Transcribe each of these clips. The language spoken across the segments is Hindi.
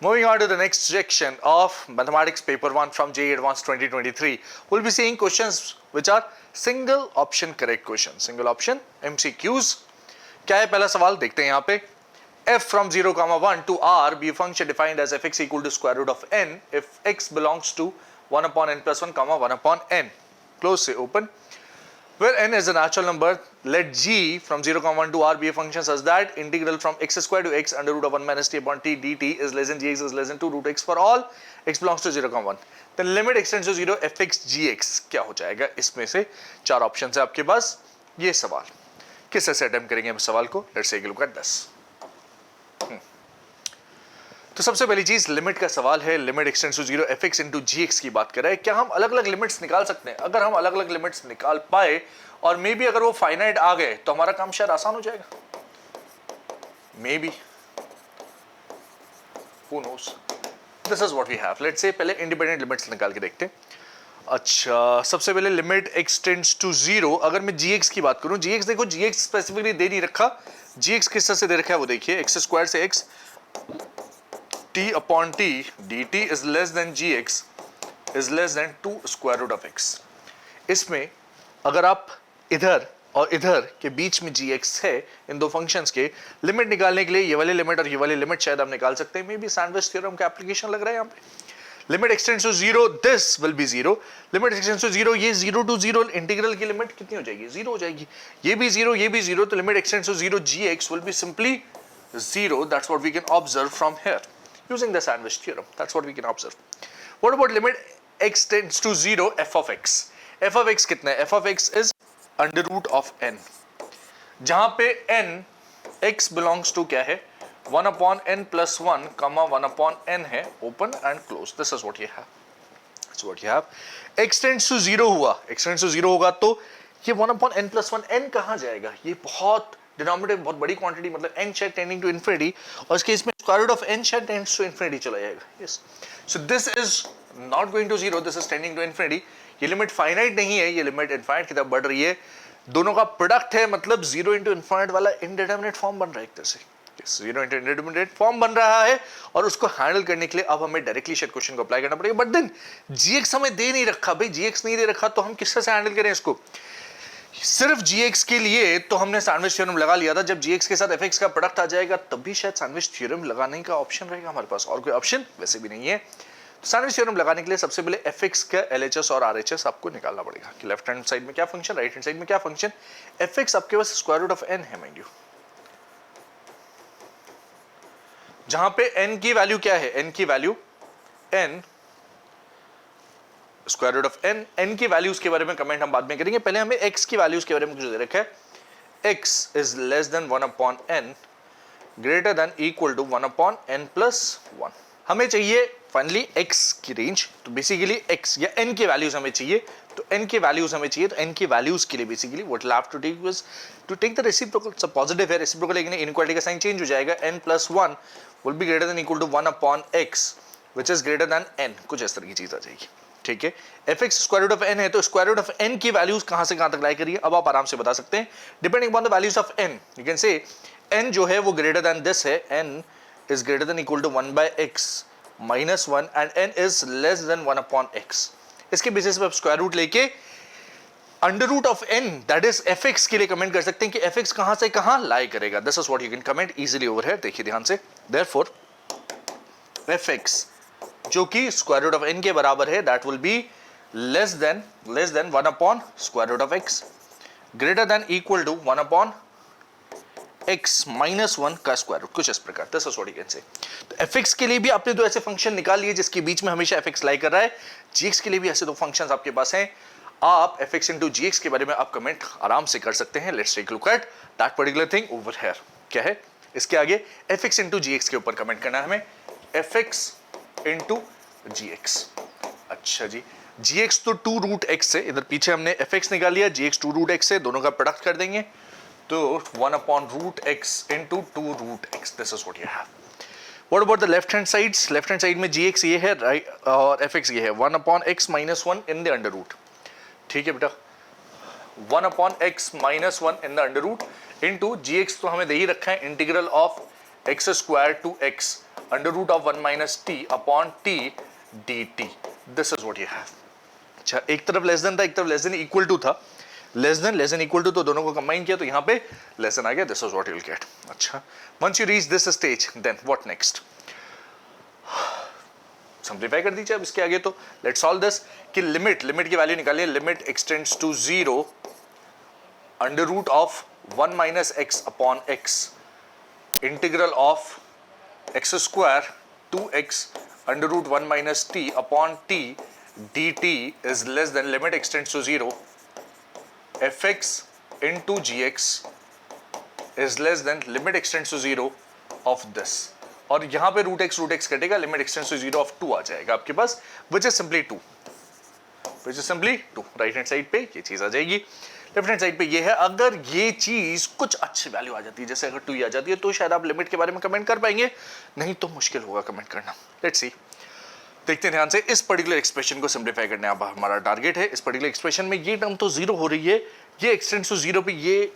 Moving on to the next section of Mathematics Paper 1 from JEE Advanced 2023, we'll be seeing questions which are single option correct questions, single option MCQs. क्या है पहला सवाल, देखते हैं यहाँ पे. F from 0, 1 to R be a function defined as fx equal to square root of n if x belongs to 1 upon n plus 1, 1 upon n. Close से open. Where n is a natural number, let g from 0, 1 to r be a function such that integral from x square to x under root of 1 minus t upon t dt is less than gx is less than 2 root x for all x belongs to 0, 1. Then limit extends to 0 fx gx क्या हो जाएगा. इसमें से चार ऑप्शन है आपके पास. ये सवाल किससे से अटेम्प्ट करेंगे हम सवाल को. Let's take a look at this. तो सबसे पहली चीज लिमिट का सवाल है. Limit x tends to 0 fx into gx की बात कर रहे हैं. क्या हम अलग अलग लिमिट्स निकाल सकते हैं? अगर हम अलग अलग लिमिट्स निकाल पाए और मे बी अगर वो फाइनाइट आ गए तो हमारा काम शायद आसान हो जाएगा. Maybe, who knows. This is what we have. Let's say पहले इंडिपेंडेंट लिमिट्स निकाल के देखते हैं. अच्छा, सबसे पहले लिमिट एक्सटेंड्स टू 0. अगर मैं gx की बात करूं, gx देखो, gx स्पेसिफिकली दे नहीं रखा. gx किस तरह से दे रखा है वो देखिए. एक्स स्क्वायर से x t upon t dt is less than gx is less than 2 square root of x. इसमें अगर आप इधर और इधर के बीच में gx है, इन दो फंक्शंस के लिमिट निकालने के लिए ये वाली लिमिट और ये वाली लिमिट शायद आप निकाल सकते हैं. मे बी सैंडविच थ्योरम का एप्लीकेशन लग रहा है यहाँ पे. Limit x tends to 0, this will be 0. Limit x tends to 0, ये 0 to 0 इंटीग्रल की लिमिट कितनी हो जाएगी? 0 हो जाएगी. ये भी 0, ये भी 0. तो limit x tends to 0 gx will be simply 0. That's what we can observe from here. Using the sandwich theorem, that's what we can observe. What about limit x tends to 0 f of x? f of x कितना है? f of x is under root of n. जहां पे n x belongs to क्या है? 1 upon n plus 1, 1 upon n है. Open and close. This is what you have. That's what you have. x tends to 0 हुआ. x tends to 0 होगा तो ये 1 upon n plus 1, n कहाँ जाएगा? ये बहुत डिनोमिनेटर बहुत बड़ी क्वांटिटी, मतलब n शायद टेंडिंग टू इन्फिनिटी, और इसके इसमें स्क्वायर रूट ऑफ n शायद टेंड्स टू इन्फिनिटी चला जाएगा. Yes, so this is not going to 0, this is tending to infinity. ये लिमिट फाइनाइट नहीं है, ये लिमिट इनफाइनाइट की तरफ बढ़ रही है. दोनों का प्रोडक्ट है, मतलब 0 इंटू इन्फाइनाइट वाला इनडिटरमिनेट फॉर्म बन रहा है एक तरह से. यस, 0 इंटू इनडिटरमिनेट फॉर्म बन रहा है, और उसको हैंडल करने के लिए अब हमें डायरेक्टली शायद क्वेश्चन को अप्लाई करना पड़ेगा. बट देन gx हमें दे नहीं रखा भाई. gx नहीं दे रखा तो हम किस तरह से हैंडल करें इसको? सिर्फ gx के लिए तो हमने सैंडविच थ्योरम लगा लिया था. जब gx के साथ fx का प्रोडक्ट आ जाएगा तब भी शायद सैंडविच थ्योरम लगाने का ऑप्शन रहेगा हमारे पास, और कोई ऑप्शन वैसे भी नहीं है. तो सैंडविच थ्योरम लगाने के लिए सबसे पहले fx का LHS और RHS आपको निकालना पड़ेगा कि लेफ्ट हैंड साइड में क्या फंक्शन, राइट हैंड साइड में क्या फंक्शन. fx आपके पास स्क्वायर रूट ऑफ n है माइंड यू. जहां पे n की वैल्यू क्या है? n की value n square root of n की वैल्यूज के बारे में कमेंट हम बाद में करेंगे. पहले हमें x की वैल्यूज के बारे में कुछ दे रखा है. x is less than 1 upon n greater than equal to 1 upon n plus 1. हमें चाहिए फाइनली x की रेंज. तो बेसिकली x या n की वैल्यूज हमें चाहिए. तो n की वैल्यूज हमें चाहिए. तो n की वैल्यूज के लिए basically what will have to take was to take the reciprocal. सब पॉजिटिव है, रेसिप्रोकल लेकिन इनइक्वालिटी का साइन चेंज हो जाएगा. n plus 1 will be greater than equal to 1 upon x which is greater than n. कुछ इस तरह की चीज आ जाएगी. ठीक है, fx square root of n है, तो स्क्वायर रूट ऑफ n की वैल्यूज कहां से कहां तक लाई करिए अब आप आराम से बता सकते हैं. Depending upon the values of n you can say n जो है वो ग्रेटर देन दिस है. n is greater than equal to 1 by x minus 1 and n is less than 1 upon x. इसके बेसिस पे आप स्क्वायर रूट लेके under root of n that is fx के लिए कमेंट कर सकते हैं कि fx कहां से कहां लाई करेगा. This is what you can comment easily over here. देखिए ध्यान से, देयरफॉर fx जो कि स्क्वायर रूट ऑफ n के बराबर है that will be less than 1 upon square root of x greater than equal to 1 upon x minus 1 का स्क्वायर रूट. कुछ इस प्रकार. This is what you can say. तो fx के लिए भी आपने दो ऐसे फंक्शन निकाल लिए जिसके बीच में हमेशा fx लाई कर रहा है. gx के लिए भी ऐसे दो फंक्शंस आपके पास हैं. आप fx into gx के बारे में आप कमेंट आराम से कर सकते हैं. Let's take a look at that particular thing over here. क्या है इसके आगे? fx into gx के ऊपर कमेंट करना है हमें. fx into gx. अच्छा जी, gx तो 2 रूट x से, इधर पीछे हमने fx निकाल लिया. gx 2 रूट x से, दोनों का प्रोडक्ट कर देंगे तो 1 upon root x into 2 root x. This is what you have. What about the left hand sides? Left hand side में gx ये है, right, और fx ये है. 1 upon x minus 1 in the under root. ठीक है बेटा, 1 upon x minus 1 in the under root into gx तो हमें दे ही रखा है integral of x square to x under root of 1 minus t upon t d t. This is what you have. अच्छा, एक तरफ लेस देन था, एक तरफ लेस देन इक्वल टू था. लेस देन इक्वल टू, तो दोनों को कंबाइन किया तो यहाँ पे लेस देन आ गया. This is what you will get. अच्छा, once you reach this stage then what next. Simplify कर दीजिए अब इसके आगे. तो लेट्स सॉल्व दिस कि लिमिट की वैल्यू निकालिए. Limit x tends to 0 under root of 1 minus x upon x integral of x square 2x under root 1 minus t upon t dt is less than limit extends to 0 fx into gx is less than limit extends to 0 of this. और यहां पे रूट एक्स कटेगा, लिमिट एक्सटेंड्स टू 0 ऑफ 2 आ जाएगा आपके पास, which is simply 2. Right hand side पे ये चीज आ जाएगी. लेफ्ट हैंड साइड पे ये है. अगर ये चीज कुछ अच्छी वैल्यू आ जाती है, जैसे अगर 2 ही आ जाती है, तो शायद आप लिमिट के बारे में कमेंट कर पाएंगे, नहीं तो मुश्किल होगा कमेंट करना. Let's see. देखते हैं ध्यान से. इस पर्टिकुलर एक्सप्रेशन को सिंप्लीफाई करने अब हमारा टारगेट है. इस पर्टिकुलर एक्सप्रेशन में ये टर्म तो 0 हो रही है, ये एक्सटेंड्स टू 0 पे ये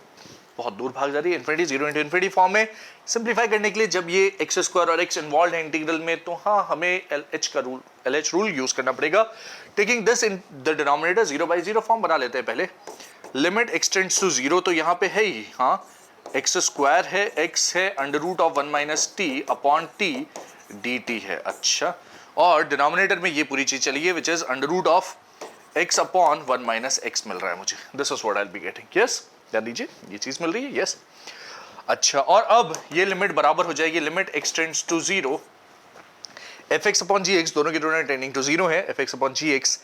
बहुत दूर भाग जा रही है. इन्फिनिटी 0 इंटू इन्फिनिटी फॉर्म में सिंप्लीफाई करने के लिए जब ये एक्स स्क्वायर और एक्स इन्वॉल्व है इंटीग्रल में, तो हाँ हमें LH रूल यूज करना पड़ेगा. Taking this in the denominator 0/0 form बना लेते हैं पहले. लिमिट एक्सटेंड्स टू 0 तो यहाँ पे है ही, हाँ एक्स स्क्वायर है, एक्स है, under root of 1 minus t upon t d t है. अच्छा, और डिनोमिनेटर में ये पूरी चीज चली है which is under root of x upon 1 minus x मिल रहा है मुझे. This is what I will be getting. Yes, ध्यान दीजिए ये चीज मिल रही है. यस. अच्छा, और अब ये लिमिट बराबर हो जाएगी limit x tends to 0 fx upon gx, दोनों की दोनों टेंडिंग टू 0 है. fx अपॉन gx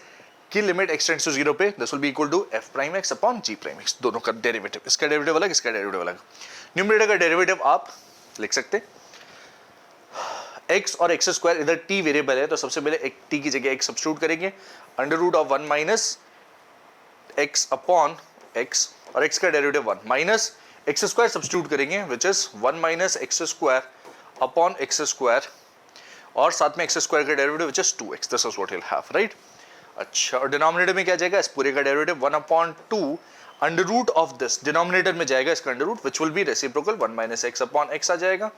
की लिमिट एक्सटेंड्स टू 0 पे this will be equal to f prime x upon g prime x. दोनों का डेरिवेटिव, इसका डेरिवेटिव अलग, इसका डेरिवेटिव अलग. न्यूमरेटर का डेरिवेटिव आप लिख सकते हैं. x और x स्क्वायर, इधर t वेरिएबल है तो सबसे पहले एक t की जगह x सब्स्टिट्यूट करेंगे. Under root of 1 minus x upon x और x का derivative 1 minus x square substitute करेंगे which is 1 minus x square upon x square और साथ में x स्क्वायर का derivative which is 2x. This is what you will have. Right. अच्छा, और डिनोमिनेटर में क्या जाएगा, इस पूरे का derivative 1 upon 2 under root of this, denominator में जाएगा इसका under root which will be reciprocal 1 minus x upon x आ जाएगा.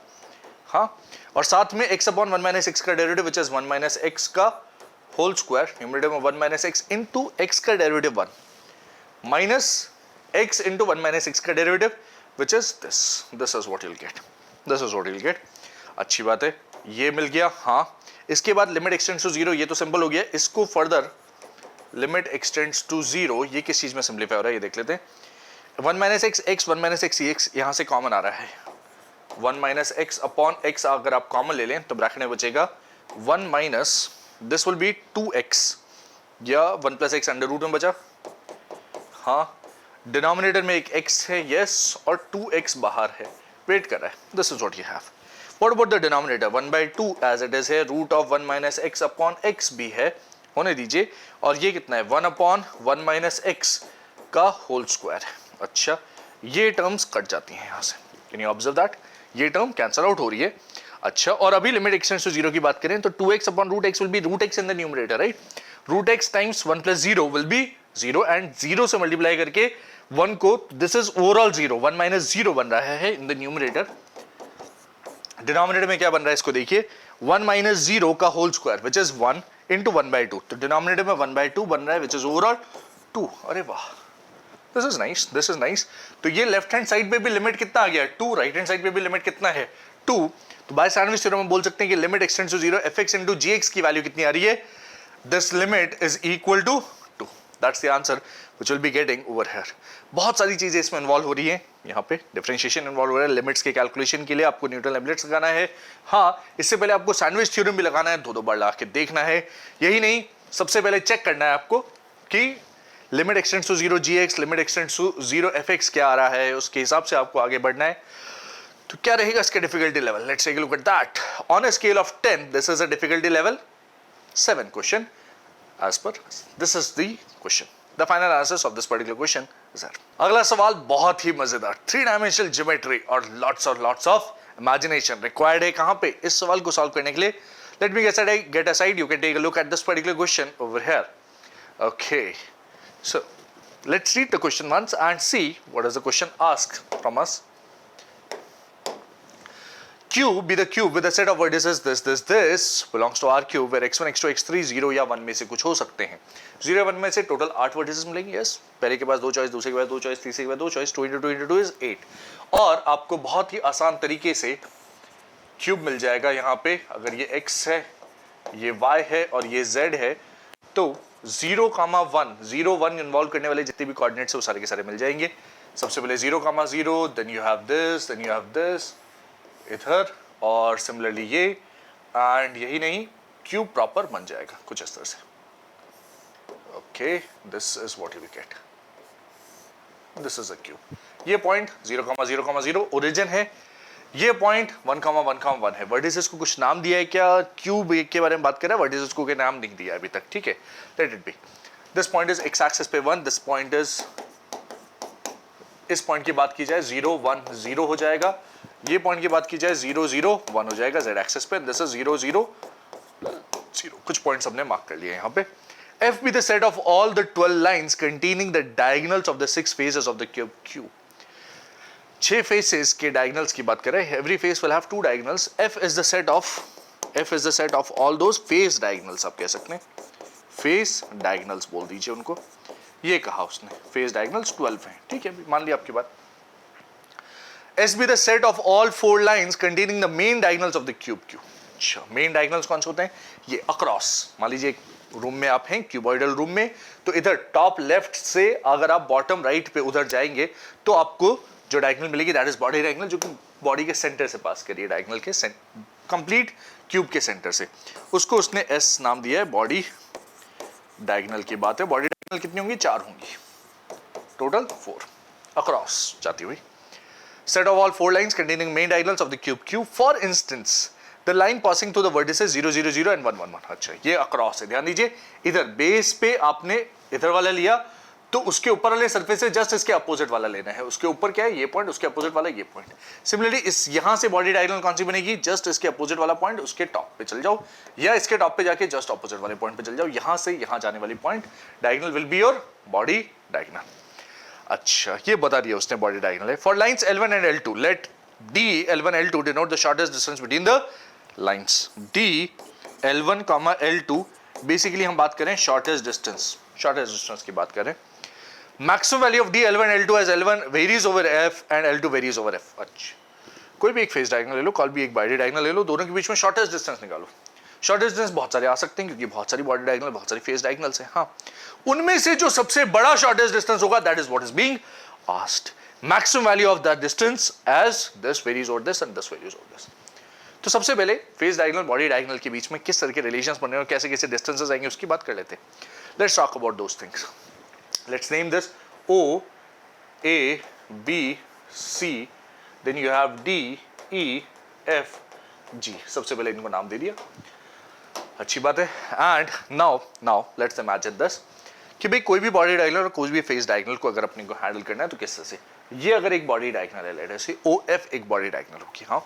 हाँ, और साथ में x अपॉन 1 माइनस x का derivative which is 1 minus x का होल स्क्वायर, न्यूमरेटर में 1 माइनस x इंटू x का derivative 1 minus x into 1 minus x का derivative which is this. This is what you will gate. This is what you will gate. अच्छी बात है, ये मिल गया. हाँ, इसके बाद लिमिट एक्सटेंड्स टू 0, ये तो सिंपल हो गया. इसको फर्दर लिमिट एक्सटेंड्स टू 0, ये किस चीज में सिंप्लीफाई हो रहा है ये देख लेते हैं. 1 minus x x 1 minus x x यहाँ से कॉमन आ रहा है. 1 माइनस एक्स अपॉन एक्स अगर आप कॉमन ले लें तो ब्रैकेट में बचेगा 1 minus this will B 2x या 1 प्लस एक्स अंडर रूट में बचा. हाँ, डिनोमिनेटर में एक x है, यस, और 2x बाहर है, वेट कर रहा है. This is what you have. What about the denominator 1/2 as it is है. Root of 1 minus x upon x भी है, होने दीजिए. और ये कितना है 1 अपॉन 1 माइनस एक्स का होल स्क्वायर है. अच्छा, ये टर्म्स कट जाती हैं यहाँ से. कैन यू ऑब्जर्व दैट, ये टर्म कैंसल आउट हो रही है. अच्छा, और अभी लिमिट एक्सटेंड्स टू 0 की बात करें तो 2x upon root x will be root x in the numerator. Right. Root x times 1 plus 0 will be 0 and 0 से मल्टीप्लाई करके 1 को, दिस इज ओवरऑल 0, 1 माइनस 0 बन रहा है इन द न्यूमरेटर. डिनोमिनेटर में क्या बन रहा है इसको देखिए, 1 माइनस 0 का whole square which is 1 into 1/2. तो डिनोमिनेटर में 1/2 बन रहा है विच इज ओवरऑल 2. अरे वाह, this is nice, this is nice. तो ये लेफ्ट हैंड साइड पे भी लिमिट कितना आ गया 2, राइट हैंड साइड पे भी लिमिट कितना है 2. तो बाय सैंडविच थ्योरम में बोल सकते हैं कि limit x tends to 0 fx into gx की वैल्यू कितनी आ रही है, this limit is equal to 2. That's the answer which will be getting over here. बहुत सारी चीजें इसमें इन्वॉल्व हो रही है. यहाँ पे डिफरेंशिएशन इन्वॉल्व हो रहा है. लिमिट्स के कैलकुलेशन के लिए आपको न्यूटन लिमिट्स लगाना है. हाँ, इससे पहले आपको सैंडविच थ्योरम भी लगाना है, दो बार ला के देखना है. यही नहीं, सबसे पहले चेक करना है आपको कि limit x tends to 0 gx, limit x tends to 0 fx क्या आ रहा है, उसके हिसाब से आपको आगे बढ़ना है. तो क्या रहेगा इसका difficulty level, let's take a look at that. On a scale of 10 this is a difficulty level 7 question as per this is the question. The final answers of this particular question is there. अगला सवाल बहुत ही मजेदार, 3-dimensional geometry और lots of imagination required है. कहाँ पे इस सवाल को सॉल्व करने के लिए, let me get aside, you can take a look at this particular question over here. Okay, so let's read the question once and see what is the question asked from us. cube be the cube with a set of vertices this belongs to R cube where x1 x2 x3 0 या 1 में से कुछ हो सकते हैं। 0 या 1 में से टोटल 8 वर्टिसेस मिलेंगे। यस, पहले के पास 2 चॉइस, दूसरे के पास 2 चॉइस, तीसरे के पास 2 चॉइस, 2 into 2 into 2 is 8। और आपको बहुत ही आसान तरीके से क्यूब मिल जाएगा यहाँ पे। अगर ये x है, ये y है और ये z है, तो 0, 1 0 1 इन्वॉल्व करने वाले जितने भी कोऑर्डिनेट्स है वो सारे के सारे मिल जाएंगे। सबसे पहले 0, 0, देन यू हैव दिस इधर, और सिमिलरली ये, एंड यही नहीं, क्यूब प्रॉपर बन जाएगा कुछ इस तरह से। Okay, this is what you will gate, this is a cube. ये पॉइंट 0, 0, 0 ओरिजिन है, ये पॉइंट 1, 1, 1 है। वर्टिसेस को कुछ नाम दिया है क्या? क्यूब के बारे में बात कर रहा है, वर्टिसेस को नाम नहीं दिया अभी तक, ठीक है, let it be. This point is x axis पे 1, दिस पॉइंट इज, इस पॉइंट की बात की जाए 0, 1, 0 हो जाएगा। ये पॉइंट की बात की जाए 0, 0, 1 हो जाएगा z एक्सिस पे। This is 0, 0, 0। कुछ पॉइंट्स हमने मार्क कर लिए यहाँ पे। F be the set of all the 12 lines containing the diagonals of the 6 faces of the cube Q। 6 faces के diagonals की बात कर रहे हैं। Every face will have 2 diagonals। F is the set of all those face diagonals, आप कह सकते हैं face diagonals बोल दीजिए उनको। ये कहा उसने face diagonals 12 हैं, ठीक है, मान लिया आपकी बात। S be the set of all 4 lines containing the main diagonals of the cube Q। अच्छा, मेन डायगोनल्स कौन से होते हैं? ये अक्रॉस, मान लीजिए एक रूम में आप हैं, क्यूबॉइडल रूम में, तो इधर टॉप लेफ्ट से अगर आप बॉटम राइट पे उधर जाएंगे तो आपको जो डायगोनल मिलेगी दैट इज बॉडी डायगोनल, जो कि बॉडी के सेंटर से पास करिए, डायगोनल के कंप्लीट क्यूब के सेंटर से, उसको उसने एस नाम दिया है। बॉडी डायगोनल की बात है। बॉडी डायगोनल कितनी होंगी? 4 होंगी, टोटल 4 अक्रॉस जाती हुई। Set of all 4 lines containing main diagonals of the cube Q। For instance, the line passing through the vertices 0, 0, 0 and 1, 1, 1। अच्छा, ये अक्रॉस है। ध्यान दीजिए, इधर बेस पे आपने इधर वाला लिया, तो उसके ऊपर वाले सरफेस से जस्ट इसके अपोजिट वाला लेना है। उसके ऊपर क्या है? ये पॉइंट, उसके अपोजिट वाला ये पॉइंट। सिमिलरली इस यहां से बॉडी डायगोनल कौन सी बनेगी? जस्ट इसके अपोजिट वाला पॉइंट, उसके टॉप पे चल जाओ, या इसके टॉप पे जाके जस्ट अपोजिट वाले पॉइंट पे चल जाओ। यहां से यहां जाने वाली point diagonal will be your body diagonal. अच्छा, ये बता दिया उसने बॉडी डायगोनल है। For lines L1 and L2 let D L1 L2 denote the shortest distance between the lines. D L1, L2 basically हम बात करें शॉर्टेस्ट डिस्टेंस की बात करें। Maximum value of D L1 L2 as L1 varies over F and L2 varies over F। अच्छा, कोई भी एक फेस डायगोनल ले लो, कोई भी एक बॉडी डायगोनल ले लो, दोनों के बीच में शॉर्टेस्ट डिस्टेंस निकालो। शॉर्टेस्ट डिस्टेंस बहुत सारे आ सकते हैं क्योंकि बहुत सारी बॉडी डायगोनल, बहुत सारी फेस डायगोनल्स हैं। हाँ, उनमें से जो सबसे बड़ा शॉर्टेस्ट डिस्टेंस होगा that is what is being asked. Maximum value of that distance as this varies over this and this varies over this. तो सबसे पहले फेस डायगोनल बॉडी डायगोनल के बीच में किस तरह के रिलेशंस बने और कैसे कैसे डिस्टेंसेस आएंगे उसकी बात कर लेते हैं। Let's talk about those things. Let's name this O A B C, then you have D E F G। सबसे पहले इनको नाम दे दिया, अच्छी बात है। And now let's imagine this कि भाई कोई भी बॉडी डायगोनल और कोई भी फेस डायगोनल को अगर अपने को हैंडल करना है तो किस तरह से। ये अगर एक बॉडी डायगोनल है, लेट से OF एक बॉडी डायगोनल होगी, हाँ,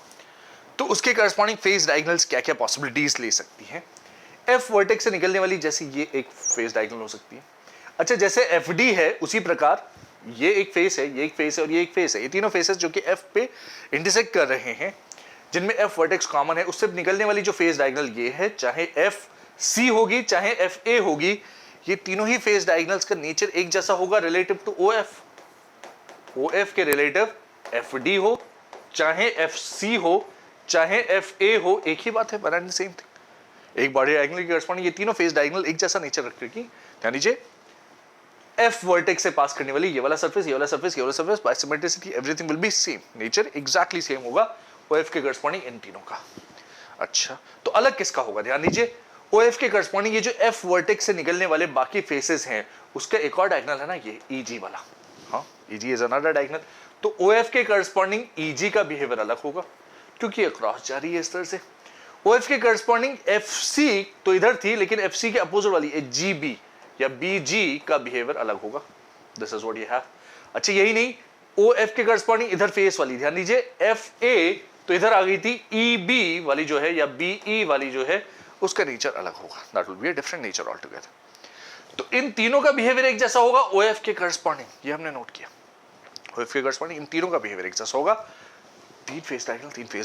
तो उसके करस्पॉन्डिंग फेस डायगोनल्स क्या क्या पॉसिबिलिटीज ले सकती हैं। F वर्टेक्स से निकलने वाली जैसे ये एक फेस डायगोनल हो सकती है। अच्छा, जैसे FD है उसी प्रकार ये एक फेस है, ये एक फेस है और ये एक फेस है। ये तीनों फेसेस जो कि F पे इंटरसेक्ट कर रहे हैं, जिनमें F वर्टेक्स कॉमन है, उससे निकलने वाली जो फेस डायगोनल ये है, चाहे FC होगी चाहे FA होगी, ये तीनों ही फेस डायगोनल्स का नेचर एक जैसा होगा रिलेटिव टू OF के रिलेटिव FD हो, चाहे FC हो चाहे FA हो, एक ही बात है, वन एंड सेम थिंग। एक बॉडी डायगोनल के करस्पॉन्डिंग ये तीनों फेस डायगोनल एक जैसा नेचर रखेगी। ध्यान दीजिए, F वर्टेक्स से पास करने वाली ये वाला सरफेस, ये वाला सरफेस, ये वाला surface, by symmetricity everything will be same, nature exactly same होगा OF के करस्पॉन्डिंग इन तीनों का। अच्छा, तो अलग किसका होगा? ध्यान दीजिए, OF के करस्पॉन्डिंग ये जो F वर्टेक्स से निकलने वाले बाकी फेसेस हैं उसका एक और डायगोनल है ना, ये EG वाला। हाँ, EG इज अनदर डायगोनल। तो OF के करस्पॉन्डिंग EG का बिहेवियर अलग होगा क्योंकि ये क्रॉस जा रही है इस तरह से। OF के करस्पॉन्डिंग FC तो इधर थी, लेकिन FC के अपोजिट वाली GB या BG का बिहेवियर अलग होगा। This is what you have. अच्छा, यही नहीं, OF के करस्पॉन्डिंग इधर फेस वाली, ध्यान दीजिए, FA तो इधर आ गई थी, EB वाली जो है या BE वाली जो है उसका नेचर अलग होगा, that will be a different nature all together. तो इन तीनों का बिहेवियर एक जैसा होगा OF के करस्पॉन्डिंग, ये हमने नोट किया। OF के करस्पॉन्डिंग इन तीनों का बिहेवियर एक जैसा होगा। तीन फेस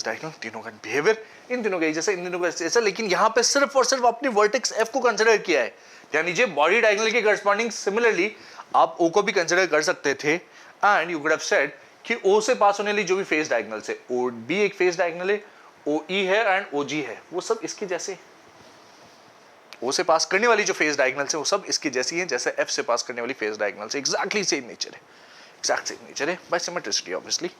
डायगोनल, तीनों का बिहेवियर इन तीनों का जैसा, इन तीनों का जैसा, लेकिन यहाँ पे सिर्फ और सिर्फ आपने वर्टेक्स एफ को कंसिडर किया है। यानी जे बॉडी डायगोनल के करस्पॉन्डिंग सिमिलरली आप ओ को भी कंसिडर कर सकते थे, and you could have said कि ओ से पास होने वाली जो भी फेस डायगोनल है, ओ बी एक फेस डायगोनल है, ओ ई है एंड ओ जी है, वो सब इसके जैसे, ओ से पास करने वाली जो फेस डायगोनल है वो सब इसकी जैसी है जैसे एफ से पास करने वाली फेस डायगोनल से, एग्जैक्टली सेम नेचर है, एग्जैक्ट सेम नेचर है बाय सिमेट्रिसिटी ऑब्वियसली।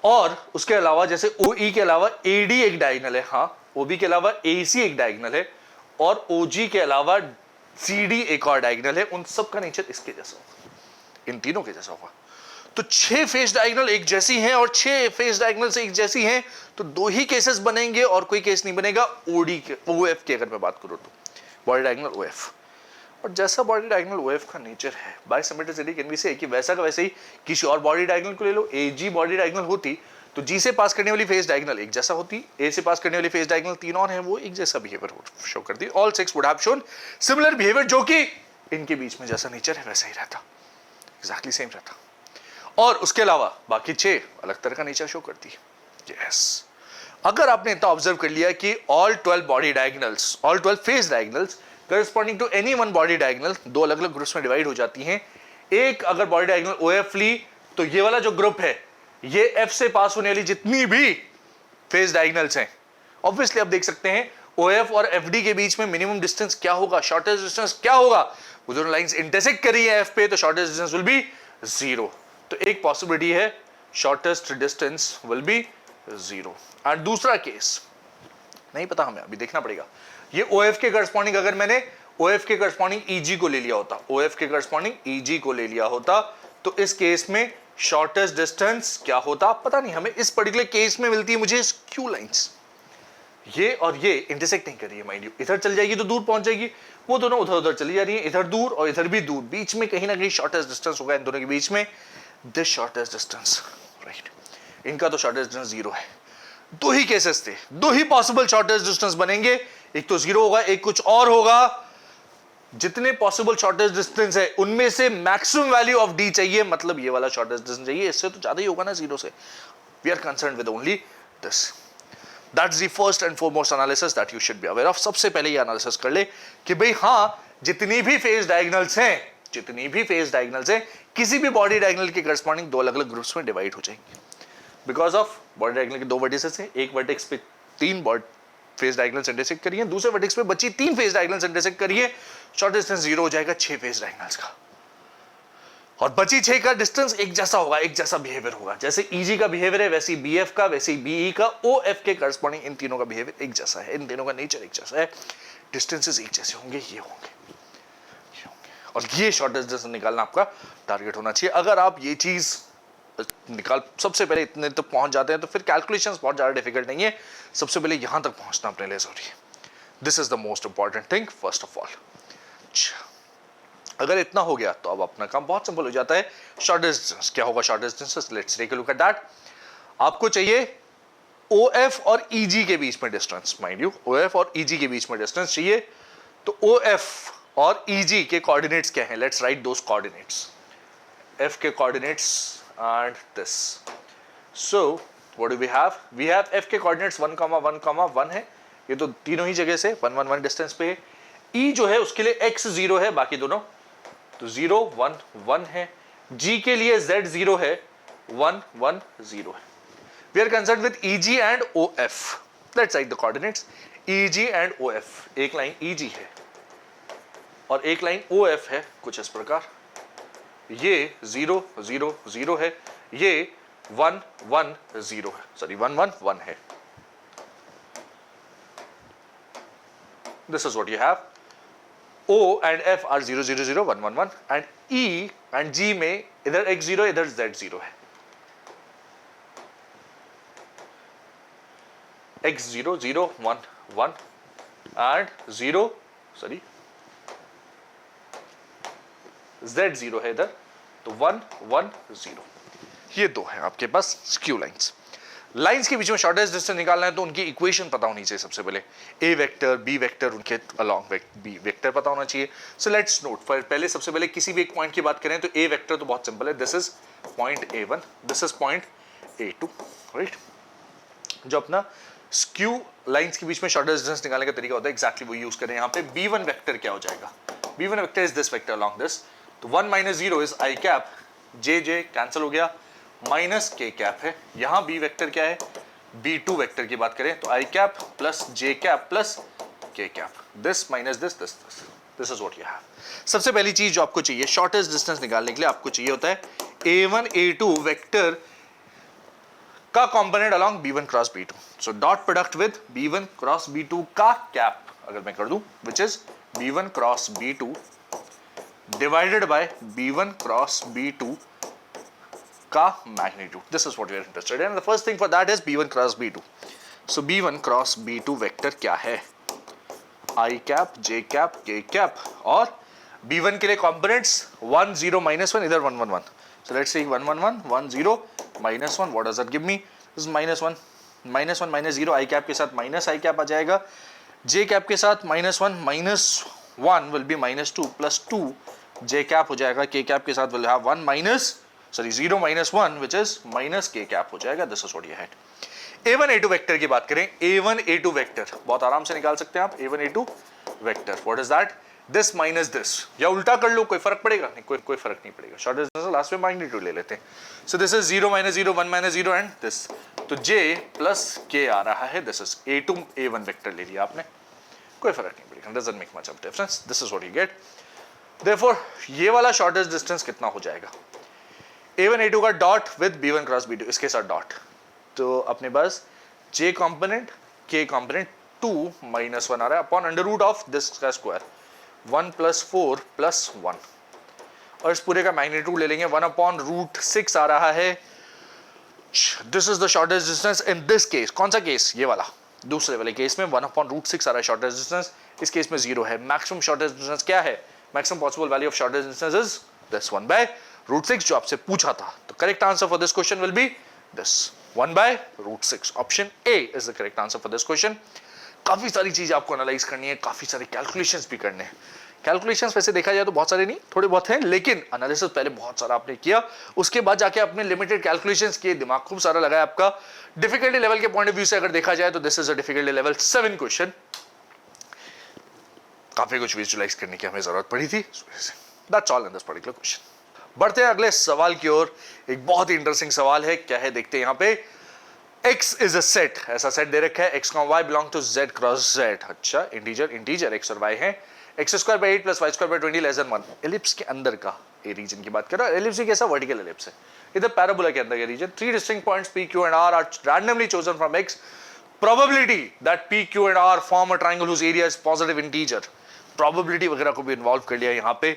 और उसके अलावा जैसे ओ ई के अलावा ए डी एक डायगोनल है, हाँ, ओ बी के अलावा ए सी एक डायगोनल है, और ओ जी के अलावा सी डी एक और डायगोनल है, उन सब का नेचर इसके जैसा होगा, इन तीनों के जैसा होगा। तो 6 फेस डायगोनल एक जैसी हैं और 6 फेस डायगोनल से एक जैसी हैं, तो 2 ही केसेस बनेंगे और कोई केस नहीं बनेगा ओडी के, ओएफ की अगर मैं बात करूं तो बॉडी डायगोनल ओएफ। और जैसा बॉडी डायगोनल ओएफ का नेचर है बाय सिमेट्रिसिटी कैन बी से कि वैसा का वैसे ही किसी और बॉडी डायगोनल को ले लो, ए जी बॉडी डायगोनल होती तो जी से पास करने वाली फेस डायगोनल एक जैसा होती, ए से पास करने वाली फेस डायगोनल 3 और हैं, वो एक जैसा बिहेवियर शो करती, all 6 would have shown similar behaviour, जो कि इनके बीच में जैसा नेचर है वैसा ही रहता, एग्जैक्टली सेम रहता। और उसके अलावा बाकी 6 अलग तरह का नेचर शो करती है। यस, अगर आपने इतना ऑब्जर्व कर लिया कि all 12 body diagonals, all 12 face diagonals corresponding to any one body diagonal 2 अलग अलग ग्रुप्स में डिवाइड हो जाती हैं। एक अगर बॉडी डायगोनल ओएफ ली तो ये वाला जो ग्रुप है ये एफ से पास होने वाली जितनी भी फेस डायगोनल्स हैं, ऑब्वियसली आप देख सकते हैं ओएफ और एफडी के बीच में मिनिमम डिस्टेंस क्या होगा, शॉर्टेस्ट डिस्टेंस क्या होगा, वो दोनों लाइंस इंटरसेक्ट कर रही है एफ पे, तो शॉर्टेस्ट डिस्टेंस विल बी 0। तो एक पॉसिबिलिटी है shortest distance will be 0। And दूसरा केस नहीं पता हमें, अभी देखना पड़ेगा। ये OF के करस्पॉन्डिंग अगर मैंने OF के करस्पॉन्डिंग EG को ले लिया होता, OF के करस्पॉन्डिंग EG को ले लिया होता, तो इस केस में शॉर्टेस्ट डिस्टेंस क्या होता पता नहीं हमें। इस पर्टिकुलर केस में मिलती है मुझे स्क्यू लाइंस, ये और ये इंटरसेक्ट नहीं कर रही है माइंड यू, इधर चल जाएगी तो दूर पहुंच जाएगी, वो दोनों उधर उधर चली जा रही है, इधर दूर और इधर भी दूर, बीच में कहीं ना कहीं शॉर्टेस्ट डिस्टेंस होगा इन दोनों के बीच में, दिस शॉर्टेस्ट डिस्टेंस, राइट। इनका तो शॉर्टेस्ट डिस्टेंस 0 है। 2 ही केसेस थे, 2 ही पॉसिबल शॉर्टेस्ट डिस्टेंस बनेंगे, एक तो 0 होगा एक कुछ और होगा। जितने पॉसिबल शॉर्टेस्ट डिस्टेंस है उनमें से मैक्सिमम वैल्यू ऑफ डी चाहिए, मतलब ये वाला शॉर्टेस्ट डिस्टेंस चाहिए, इससे तो ज्यादा ही होगा ना 0 से। We are concerned with only this, that's the first and foremost analysis that you should be aware of. सबसे पहले ये एनालिसिस कर ले कि भाई हाँ, जितनी भी फेस डायगोनल्स हैं, जितनी भी फेस डायगोनल्स हैं किसी भी बॉडी डायगोनल के करस्पॉन्डिंग 2 अलग अलग ग्रुप्स में डिवाइड हो जाएंगे बिकॉज ऑफ बॉडी डायगोनल के 2 वर्टिसेस हैं, एक वर्टेक्स पे 3 फेस डायगोनल्स इंटरसेक्ट करिए, दूसरे वर्टेक्स पे बची 3 फेस डायगोनल्स इंटरसेक्ट करिए, शॉर्टेस्ट डिस्टेंस 0 हो जाएगा 6 फेस डायगोनल्स का, और बची 6 का डिस्टेंस एक जैसा होगा, एक जैसा बिहेवियर होगा। जैसे EG का बिहेवियर है वैसे BF का, वैसे BE का, OF के करस्पॉन्डिंग इन तीनों का बिहेवियर एक जैसा है, इन तीनों का नेचर एक जैसा है, डिस्टेंसेस एक जैसे होंगे, ये होंगे, और ये शॉर्टेस्ट डिस्टेंस निकालना आपका टारगेट होना चाहिए। अगर आप ये चीज निकाल सबसे पहले इतने तक पहुंच जाते हैं तो फिर कैलकुलेशंस बहुत ज्यादा डिफिकल्ट नहीं है, सबसे पहले यहां तक पहुंचना अपने लिए जरूरी है। This is the most important thing first of all. अगर इतना हो गया तो अब अपना काम बहुत सिंपल हो जाता है। शॉर्टेस्ट डिस्टेंस क्या होगा, shortest distance, let's take a look at that. आपको चाहिए OF और EG के बीच में डिस्टेंस, माइंड यू OF और EG के बीच में डिस्टेंस चाहिए, तो OF और EG के कोऑर्डिनेट्स क्या हैं, let's write those coordinates, F के coordinates and this. So what do we have, we have F के कोऑर्डिनेट्स 1, 1, 1 है, ये तो तीनों ही जगह से 1, 1, 1 डिस्टेंस पे है। E जो है उसके लिए X 0 है, बाकी दोनों तो 0, 1, 1 है। G के लिए Z 0 है, 1, 1, 0 है। We are concerned with EG and OF. Let's write the coordinates. EG and OF. एक लाइन EG है और एक लाइन OF है कुछ इस प्रकार, ये 0, 0, 0 है, ये 1, 1, 0 है, सॉरी 1, 1, 1 है। This is what you have. O and F are 0, 0, 0, 1, 1, 1 and E and G में इधर X 0 इधर Z 0 है, X 0, 0, 1, 1 and 0, sorry Z 0 है इधर, तो 1, 1, 0, ये 2 है आपके पास स्क्यू लाइंस। लाइंस के बीच में शॉर्टेस्ट डिस्टेंस निकालना है तो उनकी इक्वेशन पता होनी चाहिए सबसे पहले, A वेक्टर B वेक्टर उनके अलोंग B वेक्टर पता होना चाहिए। सो लेट्स नोट, पहले सबसे पहले किसी भी एक पॉइंट की बात करें तो A वेक्टर तो बहुत सिंपल है, this is point A1, this is point A2, right. जो अपना स्क्यू लाइंस के बीच में शॉर्टेस्ट डिस्टेंस निकालने का तरीका होता है, एग्जैक्टली वो यूज करें यहाँ पे। B1 वेक्टर क्या हो जाएगा? B1 vector is this vector along this, तो 1 minus 0 is I cap, J J cancel हो गया, माइनस के कैप है। यहाँ B वेक्टर क्या है? B2 वेक्टर की बात करें तो आई कैप प्लस जे कैप प्लस के cap, this minus this, this is what you have. सबसे पहली चीज जो आपको चाहिए शॉर्टेस्ट डिस्टेंस निकालने के लिए, आपको चाहिए होता है A1 A2 वेक्टर का component along B1 cross B2। So dot product with B1 cross B2 का कैप अगर मैं कर दूं, which is B1 cross B2 divided by B1 cross B2 का magnitude, this is what we are interested in. The first thing for that is B1 cross B2। So B1 cross B2 vector क्या है? I cap, J cap, K cap, और B1 के लिए कंपोनेंट्स 1 0 माइनस 1, इधर 1 1 1। So let's see 1 1 1 1 0 minus 1, what does that give me? This is minus 1 minus 1 minus 0, I cap के साथ माइनस आई कैप आ जाएगा, जे कैप के साथ minus 1 minus 1 will be minus 2 plus 2 J cap हो जाएगा, के कैप के साथ will have 1 minus 0 minus 1 which is minus के कैप हो जाएगा। This is what you had। A1 A2 vector की बात करें, A1 A2 वेक्टर बहुत आराम से निकाल सकते हैं आप। A1 A2 vector what is that? This minus this, या उल्टा कर लो, कोई फर्क पड़ेगा नहीं, कोई फर्क नहीं पड़ेगा। शॉर्ट डिस्टेंस लास्ट में मैग्नीट्यूड ले लेते हैं। सो this is 0 minus 0 1 minus 0 and this, तो J प्लस K आ रहा है, this is A2 A1 vector ले लिया आपने, कोई फर्क नहीं पड़ेगा, doesn't make much of difference. This is what you get. Therefore ये वाला शॉर्टेस्ट डिस्टेंस कितना हो जाएगा? A1 A2 का dot with B1 cross B2, इसके साथ डॉट, तो अपने पास J component K component 2 minus 1 आ रहा है upon under root of this का स्क्वायर 1 प्लस 4 प्लस 1, और इस पूरे का मैग्नीट्यूड ले लेंगे 1 अपॉन रूट 6 आ रहा है। This is the shortest distance in this case. कौन सा केस? ये वाला, दूसरे वाले केस में 1 अपॉन रूट 6 आ रहा है शॉर्टेस्ट डिस्टेंस, इस केस में 0 है। मैक्सिमम शॉर्टेस्ट डिस्टेंस क्या है? Maximum possible value of shortest distance is this 1 by root 6 जो आपसे पूछा था। तो correct answer for this question will be this 1 by root 6। Option A is the correct answer for this question. काफी सारी चीज आपको एनालाइज करनी है, काफी सारे कैलकुलेशंस भी करने हैं। कैलकुलेशंस वैसे देखा जाए तो बहुत सारे नहीं, थोड़े बहुत हैं, लेकिन एनालिसिस पहले बहुत सारा आपने किया, उसके बाद जाके आपने लिमिटेड कैलकुलेशंस किए, दिमाग खूब सारा लगाया आपका। डिफिकल्टी लेवल के पॉइंट ऑफ व्यू से अगर देखा जाए तो this is a difficulty level 7 question. काफी कुछ विजुअलाइज करने की हमें जरूरत पड़ी थी, that's all in this particular question. बढ़ते हैं अगले सवाल की ओर। एक बहुत ही इंटरेस्टिंग सवाल है, क्या है देखते हैं यहाँ पे। X is a set, ऐसा सेट दे रखा है, X का Y belong to Z cross Z। अच्छा, इंटीजर X और Y है। X square by 8 plus Y square by 20 less than 1। Ellipse के अंदर का ए रीजन की बात कर रहा है। एलिप्स भी कैसा? वर्टिकल एलिप्स है। इधर पैराबोला के अंदर ये region. 3 distinct points P, Q and R are randomly chosen from X. Probability that P, Q and R form a triangle whose area is positive integer. Probability वगैरह को भी इन्वॉल्व कर लिया यहाँ पे,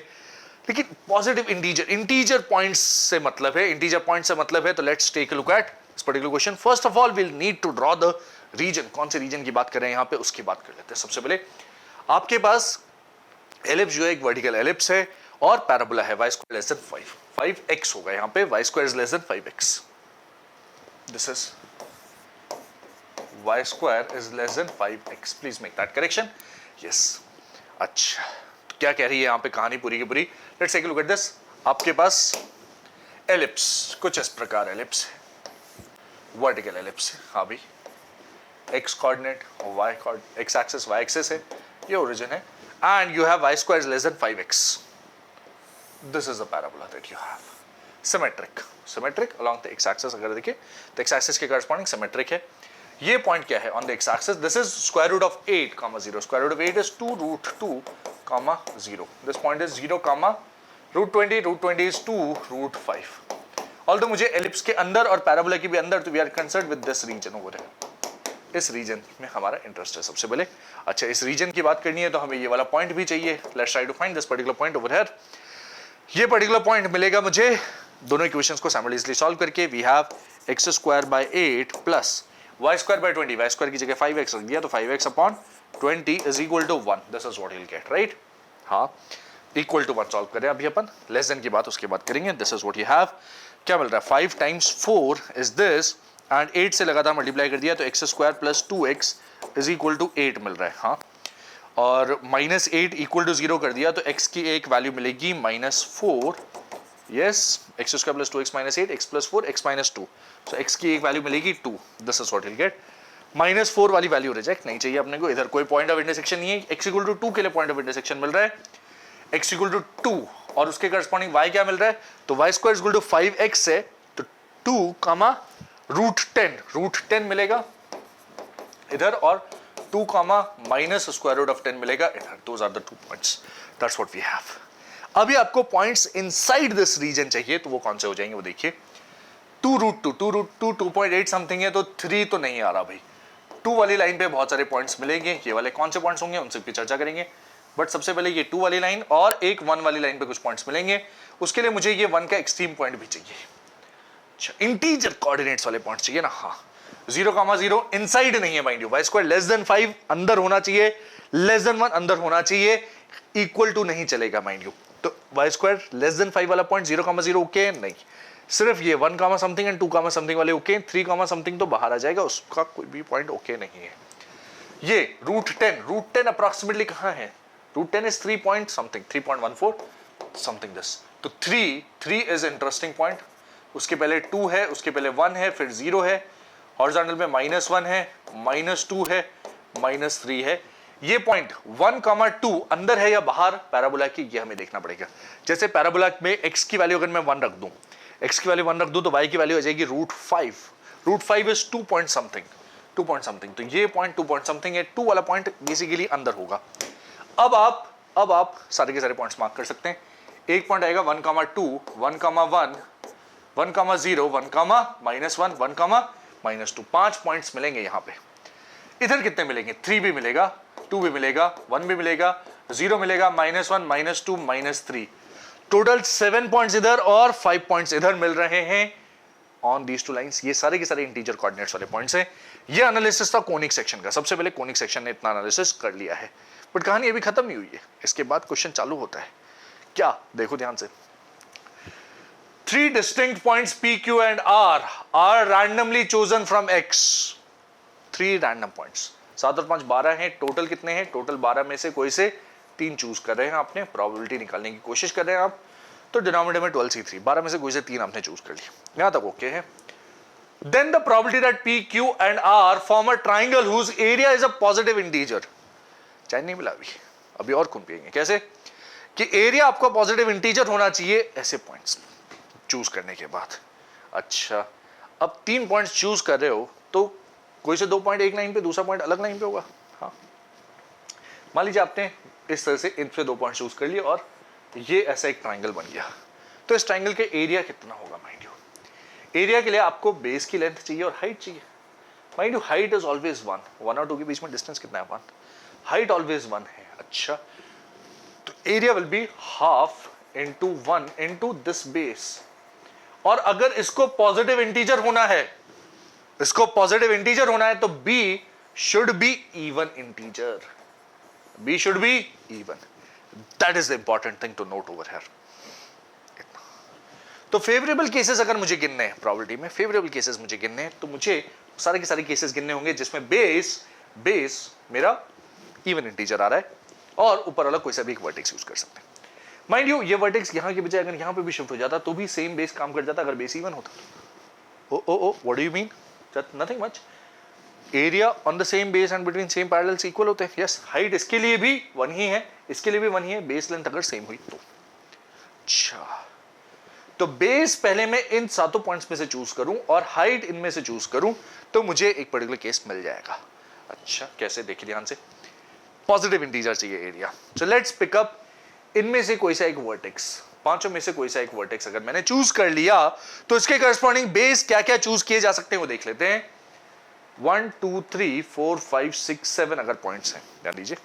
लेकिन पॉजिटिव इंटीजर पॉइंट्स से मतलब है, इंटीजर पॉइंट से मतलब है। तो let's take a look at this particular question. First of all we'll need to draw the region. कौन से रीजन की बात कर रहे हैं यहाँ पे, उसकी बात कर लेते हैं। सबसे पहले आपके पास एलिप्स जो है एक वर्टिकल एलिप्स है और पैराबोला है, y square less than 5x होगा यहाँ पे, y square is less then 5x। This is y square is less then 5x। Please make that correction. Yes, अच्छा, तो क्या कह रही है यहाँ पे कहानी पूरी की पूरी? Let's take a look at this. आपके पास एलिप्स कुछ इस प्रकार एलिप्स है, वर्टिकल एलिप्स है। हाँ भाई, x coordinate, y coordinate, x axis y axis है, ये ओरिजिन है, and you have y square is less than 5x. This is the parabola that you have. Symmetric along the x-axis अगर देखें तो x-axis के corresponding symmetric है। ये point क्या है on the x-axis? This is square root of 8, 0. Square root of 8 is 2 root 2, 0. This point is 0, root 20. Root 20 is 2 root 5. Although मुझे ellipse के अंदर और parabola के भी अंदर, तो we are concerned with this region over here. इस रीजन में हमारा इंटरेस्ट है सबसे पहले। अच्छा, इस रीजन की बात करनी है तो हमें ये वाला पॉइंट भी चाहिए। Let's try to find this particular point over here. ये पर्टिकुलर पॉइंट मिलेगा मुझे दोनों इक्वेशंस को साइमल्टेनियसली सॉल्व करके। We have x square by 8 plus y square by 20। y square की जगह 5x रख दिया तो 5x upon 20 is equal to 1। This is what you will get, right? हाँ, इक्वल टू 1 सॉल्व करें अभी अपन, लेस देन की बात उसके बाद करेंगे। This is what you have. क्या मिल रहा है? 5 टाइम्स 4 इज दिस, एंड 8 से लगातार मल्टीप्लाई कर दिया तो x square plus 2x is equal to 8 मिल रहा है। हाँ, और -8 इक्वल टू 0 कर दिया तो x की एक वैल्यू मिलेगी -4 yes, x square plus 2x minus 8, x plus 4, x minus 2. सो x की एक वैल्यू मिलेगी 2. This is what will get. -4 वाली वैल्यू रिजेक्ट नहीं चाहिए अपने को. इधर कोई पॉइंट ऑफ इंटरसेक्शन नहीं है. x इक्वल टू 2 के लिए पॉइंट ऑफ इंटरसेक्शन मिल रहा है, x इक्वल टू 2, और उसके करस्पॉन्डिंग y क्या मिल रहा है, तो y square equal to 5x है, तो 2 कामा √10 मिलेगा इधर, और 2 comma minus square root of 10 मिलेगा इधर. Those are the 2 points. That's what we have. अभी आपको पॉइंट्स इनसाइड दिस रीजन चाहिए, तो वो कौन से हो जाएंगे वो देखिए. 2√2 2.8 समथिंग है, तो 3 तो नहीं आ रहा भाई. 2 वाली लाइन पे बहुत सारे पॉइंट्स मिलेंगे. ये वाले कौन से पॉइंट्स होंगे उनसे भी चर्चा करेंगे, बट सबसे पहले ये 2 वाली लाइन और एक 1 वाली लाइन पे कुछ पॉइंट्स मिलेंगे. उसके लिए मुझे ये 1 का एक्सट्रीम पॉइंट भी चाहिए. अच्छा, इंटीजर कोऑर्डिनेट्स वाले पॉइंट्स चाहिए ना. हाँ, 0,0 इनसाइड नहीं है mind you. y square less than 5 अंदर होना चाहिए, लेस देन 1 अंदर होना चाहिए, इक्वल टू नहीं चलेगा माइंड यू. तो y स्क्वायर लेस देन 5 वाला पॉइंट 0,0 ओके नहीं. सिर्फ ये 1 कामा समथिंग एंड 2 कामा समथिंग वाले ओके. 3 कामा समथिंग तो बाहर आ जाएगा, उसका कोई भी पॉइंट ओके नहीं है. ये √10 अप्रॉक्सीमेटली कहां है. √10 is 3 point something, 3.14 something this. तो 3 इज इंटरेस्टिंग पॉइंट. उसके पहले 2 है, उसके पहले 1 है, फिर 0 है, हॉरिजॉन्टल में -1 है, -2 है, -3 है. ये पॉइंट 1,2 अंदर है या बाहर पैराबोला की, ये हमें देखना पड़ेगा. जैसे पैराबोला में x की वैल्यू अगर मैं 1 रख दूं, x की वैल्यू 1 रख दूं, तो y की वैल्यू आ जाएगी √5. √5 इज 2 पॉइंट समथिंग. तो ये पॉइंट 2 पॉइंट समथिंग है. 2 वाला पॉइंट बेसिकली अंदर होगा. अब आप सारे के सारे पॉइंट्स मार्क कर सकते हैं. एक पॉइंट आएगा 1,2, 1,1, 1,0, 1,-1, 1,-2. 5 पॉइंट्स मिलेंगे यहां पे. इधर कितने मिलेंगे, 3 भी मिलेगा, 2 भी मिलेगा, 1 भी मिलेगा, 0 मिलेगा, -1, -2, -3. टोटल 7 पॉइंट्स इधर और 5 पॉइंट्स इधर मिल रहे हैं ऑन दीज 2 लाइंस. ये सारे के सारे इंटीजर कोऑर्डिनेट्स वाले पॉइंट्स हैं. ये एनालिसिस था कोनिक सेक्शन का. सबसे पहले कोनिक सेक्शन ने इतना एनालिसिस कर लिया है, बट कहानी अभी खत्म नहीं हुई है. इसके बाद क्वेश्चन चालू होता है. क्या, देखो ध्यान से. 3 distinct points P, Q and R are randomly chosen from X. 3 random points. 7 और 5 12 हैं. टोटल कितने हैं, टोटल 12 में से कोई से 3 चूज कर रहे हैं आपने. प्रोबेबिलिटी निकालने की कोशिश कर रहे हैं आप, तो डिनोमिनेटर में 12C3. 12 में से कोई से 3 आपने चूज कर लिया. यहां तक ओके है. Then the probability that P, Q and R form a triangle whose area is a positive integer. चैन नहीं मिला अभी और खून पिएंगे. कैसे कि एरिया आपका पॉजिटिव इंटीजर होना चाहिए ऐसे पॉइंट्स चूज करने के बाद. अच्छा, अब 3 पॉइंट्स चूज कर रहे हो, तो कोई से 2 पॉइंट एक लाइन पे, दूसरा पॉइंट अलग लाइन पे होगा. हाँ, मान लीजिए आपने इस तरह से इन पे 2 पॉइंट चूज कर लिए और ये ऐसा एक ट्राइंगल बन गया. तो इस ट्राइंगल के एरिया कितना होगा माइंड यू. एरिया के लिए आपको बेस की लेंथ चाहिए और हाइट चाहिए. Mind you height is always 1 और 2 के बीच में डिस्टेंस कितना है, 1. हाइट ऑलवेज 1 है. अच्छा, तो area will be half into 1 into this base. और अगर इसको पॉजिटिव इंटीजर होना है, तो b should be even integer. b should be even. That is the important thing to note over here. तो फेवरेबल केसेस अगर मुझे गिनने हैं, प्रोबेबिलिटी में फेवरेबल केसेस मुझे गिनने हैं, तो मुझे सारे के सारे केसेस गिनने होंगे जिसमें बेस मेरा इवन इंटीजर आ रहा है और ऊपर अलग कोई सा भी एक वर्टेक्स यूज कर सकते हैं. माइंड यू, ये वर्टेक्स यहां के बजाय अगर यहां पे भी शिफ्ट हो जाता तो भी सेम बेस काम कर जाता अगर बेस इवन होता. What do you mean? Nothing much. Area on the same base and between same parallels equal होते हैं. यस, हाइट इसके लिए भी 1 ही है, इसके लिए भी 1 ही है. बेस लेंथ अगर सेम हुई तो. अच्छा, तो बेस पहले मैं इन 7 पॉइंट्स में से चूज करूं और हाइट इनमें से चूज करूं, तो मुझे एक पर्टिकुलर केस मिल जाएगा. अच्छा, कैसे, देखिए ध्यान से. पॉजिटिव इंटीजर चाहिए area. So let's pick up इनमें से कोई सा एक वर्टेक्स. 5 में से कोई सा एक वर्टेक्स अगर मैंने चूज कर लिया, तो इसके करस्पॉन्डिंग बेस क्या क्या चूज किए जा सकते हैं वो देख लेते हैं. 1 2 3 4 5 6 7 अगर पॉइंट्स हैं, ध्यान दीजिए.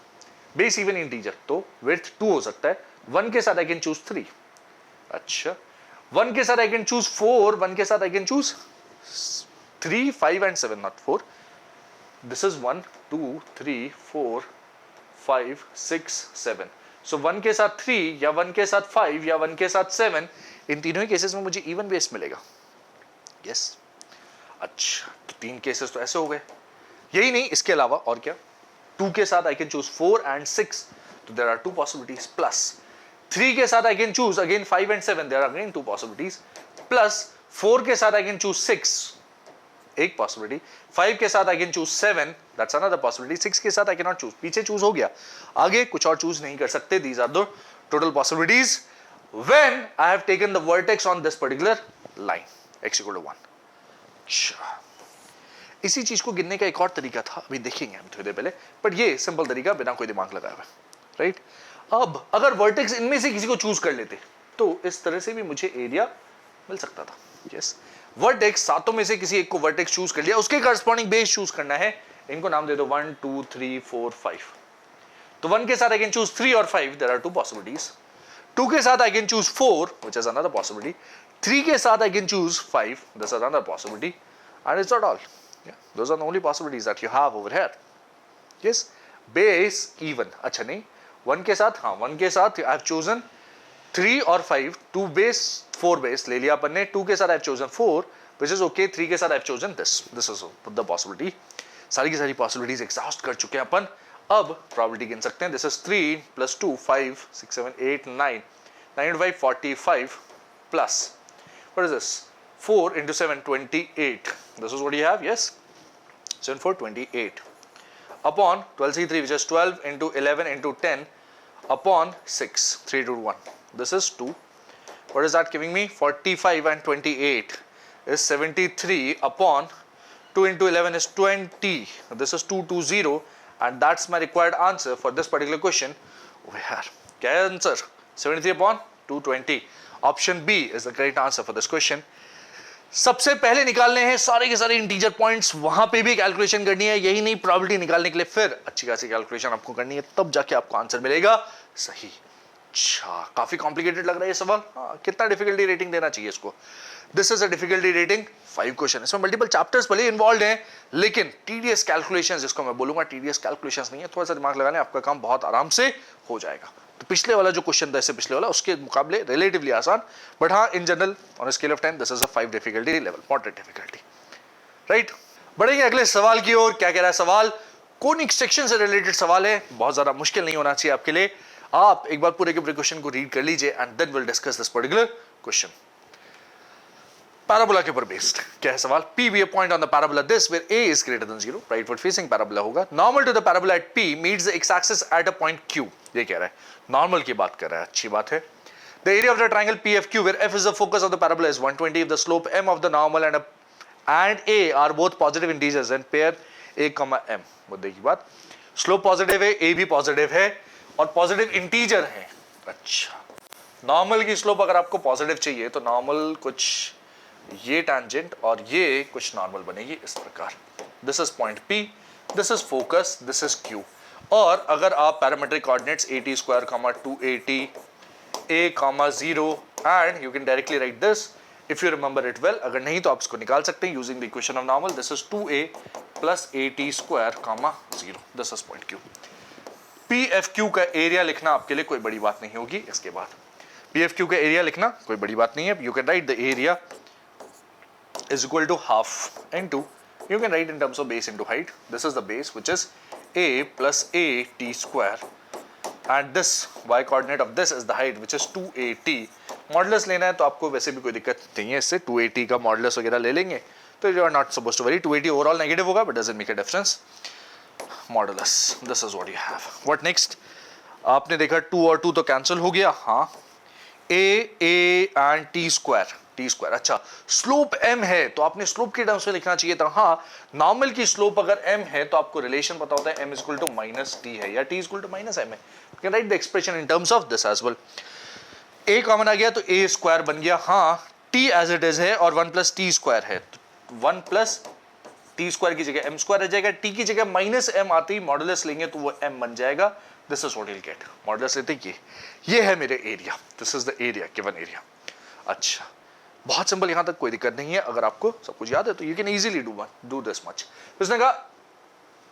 बेस इवन इंटीजर तो विड्थ 2 हो सकता है. 1 के साथ आई कैन चूज 3. अच्छा, 1 के साथ आई कैन चूज 4. 1 के साथ I can choose 3 5 and 7, not 4. This is 1 2 3 4 5 6 7. सो 1 के साथ 3 या 1 के साथ 5 या 1 के साथ 7, इन तीनों ही केसेस में मुझे इवन बेस मिलेगा. यस. अच्छा, तो 3 केसेस तो ऐसे हो गए. यही नहीं, इसके अलावा और क्या. 2 के साथ आई कैन चूज 4 एंड 6. तो देयर आर 2 पॉसिबिलिटीज. प्लस 3 के साथ I can choose again 5 and 7, there are again 2 possibilities, plus 4 के साथ आई कैन चूज 6, एक पॉसिबिलिटी, 5 के साथ I can choose 7, that's another possibility, 6 के साथ आई कैन नॉट चूज, पीछे चूज हो गया, आगे कुछ और चूज नहीं कर सकते. These are the total possibilities when I have taken the vertex on this particular line x = 1. अच्छा, इसी चीज को गिनने का एक और तरीका था, अभी देखेंगे हम थोड़ी देर पहले, बट ये सिंपल तरीका बिना कोई दिमाग लगाए हुए, राइट. अब अगर वर्टेक्स इनमें से किसी को चूज कर लेते तो इस तरह से भी मुझे एरिया मिल सकता था. यस, वर्टेक्स सातों में से किसी एक को वर्टेक्स चूज कर लिया, उसके करस्पॉन्डिंग बेस चूज करना है, इनको नाम दे दो 1 2 3 4 5. तो 1 के साथ आई कैन चूज 3 और 5, देयर आर 2 पॉसिबिलिटीज. 2 के साथ I can choose 4, which is another possibility. 3 के साथ I can choose 5, this is another possibility, and it's not all. Those are the only possibilities that you have over here. Yes, base even. अच्छा नहीं, 1 के साथ, हाँ 1 के साथ I have chosen 3 और 5, 2 base 4 base ले लिया अपन ने. 2 के साथ I have chosen 4, which is okay. 3 के साथ I have chosen this. This is the possibility. सारी की सारी possibilities exhaust कर चुके हैं अपन. अब probability गिन सकते हैं. This is 3 plus 2 5 6 7 8 9 9 into 5 45 plus what is this? 4 into 7 28. This is what you have. Yes, 7 4 28 upon 12 C3, which is 12 into 11 into 10 upon 6 3 to 1. This is 2. What is that giving me? 45 and 28 is 73 upon 2 into 11 is 20. This is 220, and that's my required answer for this particular question over here. क्या है answer? 73 upon 220. Option B is the correct answer for this question. सबसे पहले निकालने हैं सारे के सारे इंटीजर पॉइंट्स, वहां पे भी कैलकुलेशन करनी है. यही नहीं, प्रोबेबिलिटी निकालने के लिए फिर अच्छी खासी कैलकुलेशन आपको करनी है, तब जाके आपको आंसर मिलेगा सही. अच्छा, काफी कॉम्प्लिकेटेड लग रहा है ये सवाल. हाँ, कितना डिफिकल्टी रेटिंग देना चाहिए इसको? This is a difficulty rating 5 question. इसमें मल्टीपल चैप्टर्स भले इन्वॉल्व हैं, लेकिन टीडीएस कैलकुलेशंस, जिसको मैं बोलूंगा टीडीएस कैलकुलेशंस नहीं है, थोड़ा सा दिमाग लगाने आपका काम बहुत आराम से हो जाएगा. तो पिछले वाला जो क्वेश्चन था, इससे पिछले वाला, उसके मुकाबले रिलेटिवली आसान, बट हाँ in general on scale of 10 this is a 5 difficulty level, moderate difficulty, right. बढ़ेंगे अगले सवाल की ओर. क्या कह रहा है सवाल? कोनिक सेक्शन से रिलेटेड सवाल है, बहुत ज्यादा मुश्किल नहीं होना चाहिए आपके लिए. आप एक बार पूरे के पूरे क्वेश्चन को रीड कर लीजिए and then will discuss this particular question. Parabola के ऊपर बेस्ड. क्या है सवाल? P be a point on the parabola this where A is greater than 0, rightward facing parabola होगा. Normal to the parabola at P meets the x-axis at a point Q. ये कह रहा है, नॉर्मल की बात कर रहा है, अच्छी बात है. The area of the triangle PFQ where F is the focus of the parabola is 120 if the slope M of the normal and A are both positive integers and pair A, M. मुद्दे की बात, स्लोप पॉजिटिव है, A भी पॉजिटिव है और पॉजिटिव इंटीजर है. अच्छा, नॉर्मल की स्लोप अगर आपको पॉजिटिव चाहिए तो नॉर्मल कुछ ये टैंजेंट और ये कुछ नॉर्मल बनेगी इस प्रकार. This is point P, this is focus, this is Q. और अगर आप parametric coordinates 80 square, 280, A, 0 and you can directly right this if you remember it well. अगर नहीं तो आप इसको निकाल सकते हैं using the equation of normal. This is 2A plus 80 square, 0. This is point Q. PFQ का एरिया लिखना आपके लिए कोई बड़ी बात नहीं होगी. इसके बाद PFQ का एरिया लिखना कोई बड़ी बात नहीं है. You can write the area is equal to half into, you can write in terms of base into height. This is the base, which is A plus AT square, and this y coordinate of this is the height, which is 2AT. Modulus लेना है तो आपको वैसे भी कोई दिक्कत नहीं है, इससे 2AT का मॉडुलस वगैरह ले लेंगे तो you are not supposed to worry. 280 overall negative होगा but doesn't make a difference. Modulus, this is what you have. What next? आपने देखा 2 और 2 तो कैंसिल हो गया. हाँ, A and T square. अच्छा, स्लोप m है तो आपने स्लोप के टर्म्स में लिखना चाहिए था. हाँ, नॉर्मल की स्लोप अगर m है तो आपको रिलेशन पता होता है m equal to minus t है या t equal to minus m है. You can write the expression in terms of this as well. a common आ गया तो a स्क्वायर बन गया. हाँ, t एज इट इज है और 1 प्लस टी स्क्वायर है, 1 प्लस टी स्क्वायर की जगह m स्क्वायर रह जाएगा. t की जगह माइनस m आती है, मॉडुलस लेंगे तो वो m बन जाएगा. This is what you will gate. Modulus लेते ये है मेरे area. This is the area, given area. अच्छा, बहुत सिंपल, यहां तक कोई दिक्कत नहीं है. अगर आपको सब कुछ याद है तो you can easily do this much. उसने कहा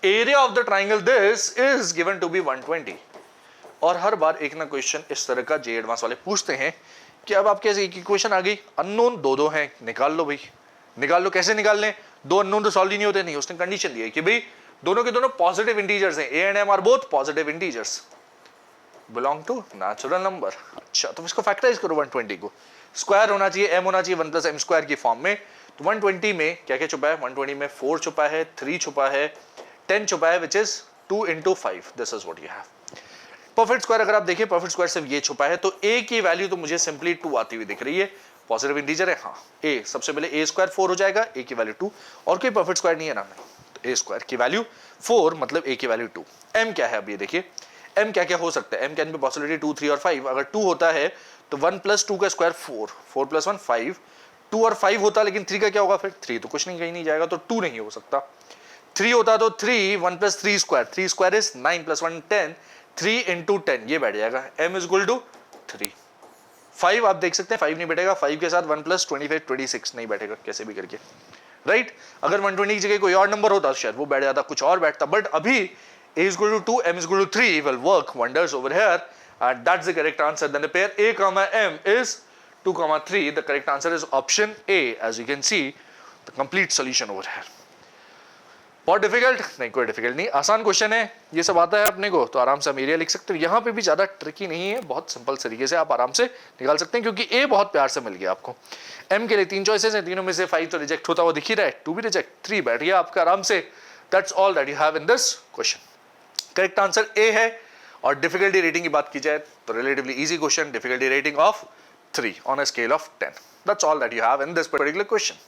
area of the triangle this is given to be 120. और हर बार एक ना क्वेश्चन इस तरह का जे एडवांस वाले पूछते हैं कि अब आप कैसे, एक इक्वेशन आ गई, अननोन दो हैं, निकाल लो भाई, निकाल लो. कैसे निकाल लें? 2 अननोन तो सॉल्व ही नहीं होते. नहीं, उसने कंडीशन दी है कि भाई दोनों के दोनों पॉजिटिव इंटीजर्स हैं. A and M are both positive integers. Belong to natural number. अच्छा, तो इसको फैक्टराइज करो 120 को, स्क्वायर होना चाहिए, m होना चाहिए 1 प्लस एम स्क्वायर की फॉर्म में। तो 120 में क्या क्या छुपा है, 120 में 4 छुपा है, 3 छुपा है, 10 छुपा है, which is 2 into 5, this is what you have. Perfect square अगर आप देखिए, परफेक्ट स्क्वायर सिर्फ ये छुपा है, तो a की वैल्यू तो मुझे सिंपली 2 आती हुई दिख रही है, पॉजिटिव इंटीजर है। हाँ, a सबसे पहले a स्क्वायर 4 हो जाएगा, a की वैल्यू 2, और कोई परफेक्ट स्क्वायर नहीं है ना, तो a स्क्वायर की वैल्यू 4 मतलब a की वैल्यू 2। m क्या है, अब ये देखिए m क्या क्या हो सकता है, m कैन बी पॉसिबिलिटी 2, 3 और 5। अगर 2 होता है तो 1 प्लस 2 का स्क्वायर 4, 4 प्लस 1 5, 2 और 5 होता, लेकिन 3 का क्या होगा, फिर 3 तो कुछ नहीं, कहीं नहीं जाएगा, तो 2 नहीं हो सकता। 3 होता तो 3, 1 plus 3 square, 3 square is 9 plus 1 10, 3 into 10 ये बैठ जाएगा, m इज इक्वल टू 3। 5 आप देख सकते हैं 5 नहीं बैठेगा, 5 के साथ 1 प्लस 25 26 नहीं बैठेगा कैसे भी करके, राइट। अगर 120 की जगह कोई और नंबर होता तो शायद वो बैठ जाता, कुछ और बैठता, बट अभी a is equal to 2, m is equal to 3 will work wonders over here, and that's the correct answer. Then the pair a comma m is 2 comma 3. The correct answer is option A. As you can see, the complete solution over here. बहुत डिफिकल्ट नहीं, कोई डिफिकल्ट नहीं, आसान क्वेश्चन है, ये सब आता है अपने को तो आराम से हम एरिया लिख सकते हो। यहाँ पे भी ज़्यादा ट्रिकी नहीं है, बहुत सिंपल तरीके से आप आराम से निकाल सकते हैं, क्योंकि ए बहुत प्यार से मिल गया आपको। एम के लिए 3 चॉइसेस हैं, तीनों में से 5 तो रिजेक्ट होता हुआ दिख ही रहा है, 2 भी रिजेक्ट, 3 बैठ गया आपका आराम से। That's all that you have in this question. Correct answer A है। और डिफिकल्टी रेटिंग की बात की जाए तो relatively easy question, difficulty rating of 3 on a scale of 10। That's all that you have in this particular question.